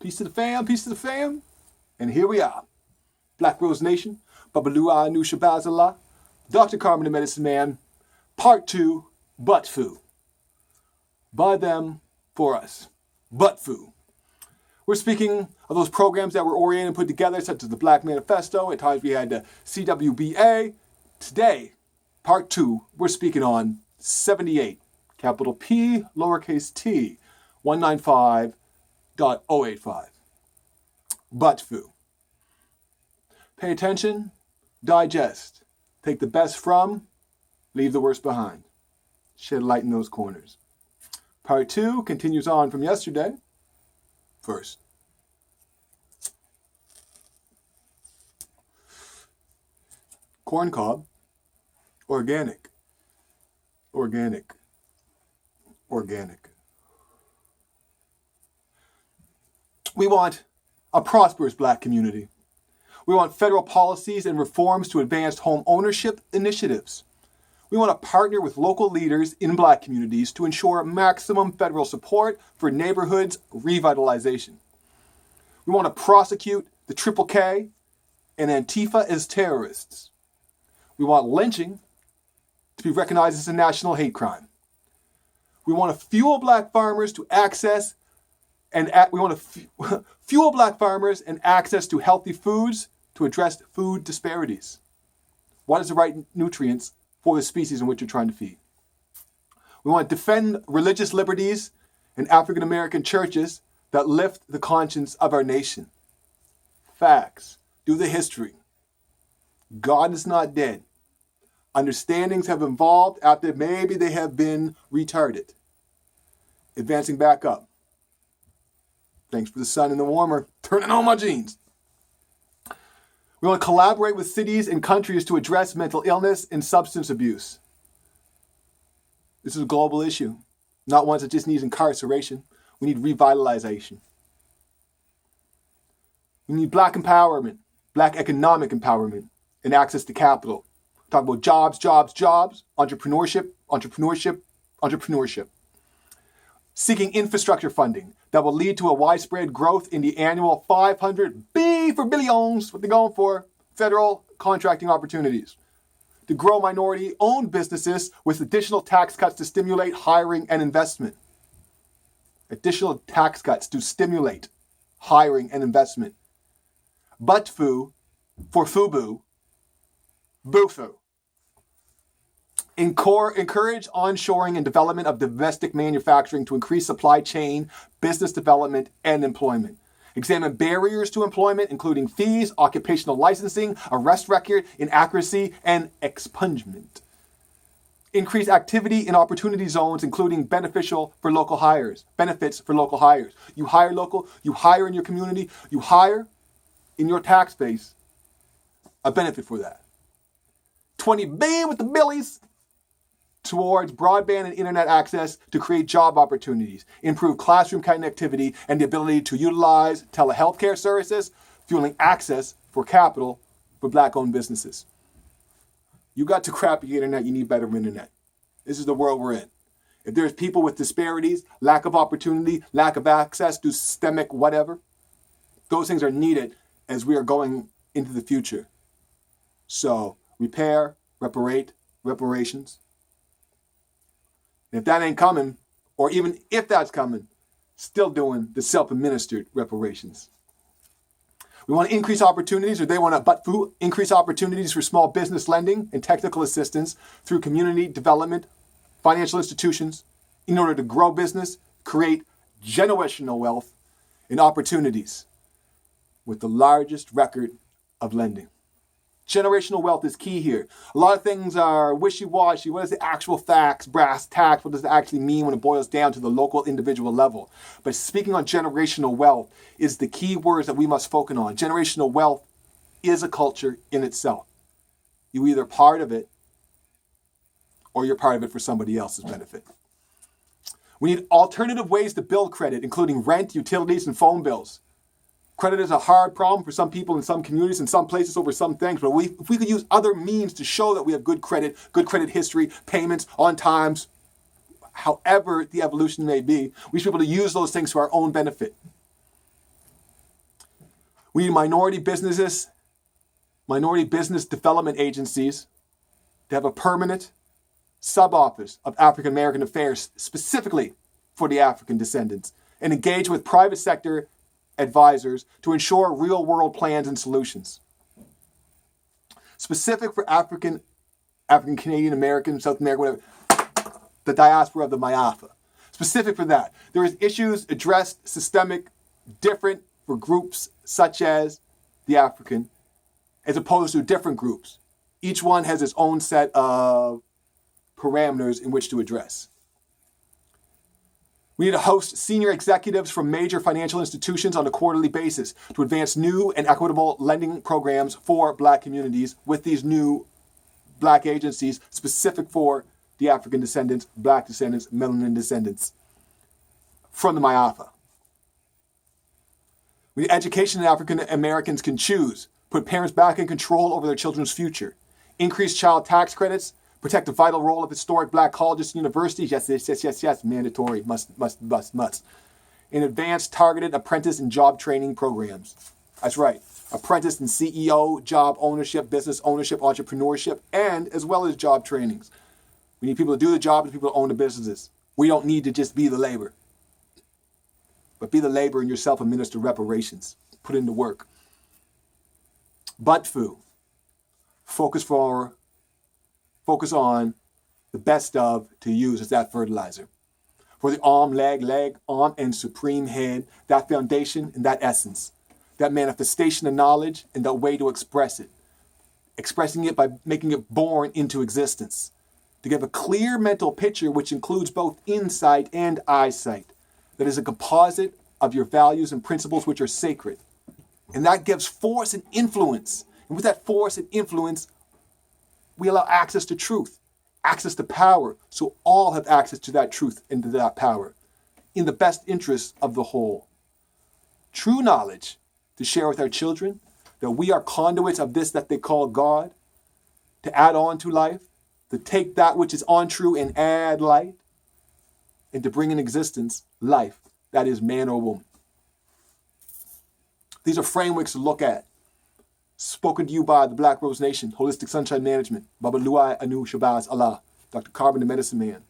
Peace to the fam, peace to the fam. And here we are. Black Rose Nation, Babalua Anu Shabazala, Dr. Carmen the Medicine Man, Part 2, BTFU. By them, for us. BTFU. We're speaking of those programs that were oriented and put together, such as the Black Manifesto. At times we had the CWBA. Today, Part 2, we're speaking on 78, capital P, lowercase t, 195.085. BTFU. Pay attention, digest, take the best from, leave the worst behind. Shed light in those corners. Part 2 continues on from yesterday. First, corn cob, organic. We want a prosperous Black community. We want federal policies and reforms to advance home ownership initiatives. We want to partner with local leaders in Black communities to ensure maximum federal support for neighborhoods revitalization. We want to prosecute the Triple K and Antifa as terrorists. We want lynching to be recognized as a national hate crime. We want to fuel Black farmers to access fuel Black farmers and access to healthy foods to address food disparities. What is the right nutrients for the species in which you're trying to feed? We want to defend religious liberties and African American churches that lift the conscience of our nation. Facts. Do the history. God is not dead. Understandings have evolved after maybe they have been retarded. Advancing back up. Thanks for the sun and the warmer. Turning on my jeans. We want to collaborate with cities and countries to address mental illness and substance abuse. This is a global issue, not one that just needs incarceration. We need revitalization. We need Black empowerment, Black economic empowerment, and access to capital. Talk about jobs, entrepreneurship. Seeking infrastructure funding that will lead to a widespread growth in the annual 500 B for billions, what they're going for, federal contracting opportunities. To grow minority-owned businesses with additional tax cuts to stimulate hiring and investment. Additional tax cuts to stimulate hiring and investment. BTFU for FUBU, BUFU. Encourage onshoring and development of domestic manufacturing to increase supply chain, business development, and employment. Examine barriers to employment, including fees, occupational licensing, arrest record, inaccuracy, and expungement. Increase activity in opportunity zones, including benefits for local hires. You hire local, you hire in your community, you hire in your tax base, a benefit for that. 20B with the billies. Towards broadband and internet access to create job opportunities, improve classroom connectivity, and the ability to utilize telehealth care services, fueling access for capital for Black-owned businesses. You got to crappy internet, you need better internet. This is the world we're in. If there's people with disparities, lack of opportunity, lack of access to systemic whatever, those things are needed as we are going into the future. So, reparations. If that ain't coming, or even if that's coming, still doing the self-administered reparations. We want to increase opportunities, or they want to increase opportunities for small business lending and technical assistance through community development, financial institutions, in order to grow business, create generational wealth and opportunities with the largest record of lending. Generational wealth is key here. A lot of things are wishy-washy. What is the actual facts, brass tacks? What does it actually mean when it boils down to the local individual level? But speaking on generational wealth is the key words that we must focus on. Generational wealth is a culture in itself. You're either part of it or you're part of it for somebody else's benefit. We need alternative ways to build credit, including rent, utilities, and phone bills. Credit is a hard problem for some people in some communities, in some places over some things, but if we could use other means to show that we have good credit history, payments on times, however the evolution may be, we should be able to use those things to our own benefit. We need minority business development agencies to have a permanent sub-office of African American affairs specifically for the African descendants, and engage with private sector advisors to ensure real-world plans and solutions. Specific for African Canadian American, South American, whatever, the diaspora of the Mayafa. Specific for that. There is issues addressed systemic, different for groups such as the African, as opposed to different groups. Each one has its own set of parameters in which to address. We need to host senior executives from major financial institutions on a quarterly basis to advance new and equitable lending programs for Black communities with these new Black agencies specific for the African descendants, Black descendants, melanin descendants from the Mayafa. We need education that African Americans can choose, put parents back in control over their children's future, increase child tax credits, protect the vital role of historic Black colleges and universities. Yes. Mandatory. Must. In advanced targeted apprentice and job training programs. That's right. Apprentice and CEO, job ownership, business ownership, entrepreneurship, and as well as job trainings. We need people to do the job and people to own the businesses. We don't need to just be the labor. But be the labor and yourself administer reparations. Put in the work. BTFU. Focus on the best of to use as that fertilizer. For the arm, leg, arm, and supreme head, that foundation and that essence, that manifestation of knowledge and that way to express it. Expressing it by making it born into existence. To give a clear mental picture which includes both insight and eyesight. That is a composite of your values and principles which are sacred. And that gives force and influence. And with that force and influence, we allow access to truth, access to power, so all have access to that truth and to that power, in the best interests of the whole. True knowledge to share with our children, that we are conduits of this that they call God, to add on to life, to take that which is untrue and add light, and to bring in existence life, that is man or woman. These are frameworks to look at. Spoken to you by the Black Rose Nation, Holistic Sunshine Management, Baba Luai Anu Shabazz Allah, Dr. Carbon the Medicine Man.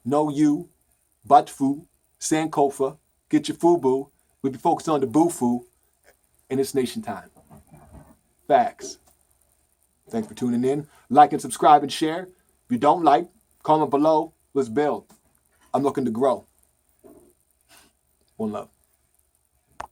Know you, BTFU, Sankofa, get your FUBU. We'll be focused on the BooFu, and it's nation time. Facts. Thanks for tuning in. Like and subscribe and share. If you don't like, comment below. Let's build. I'm looking to grow. One love.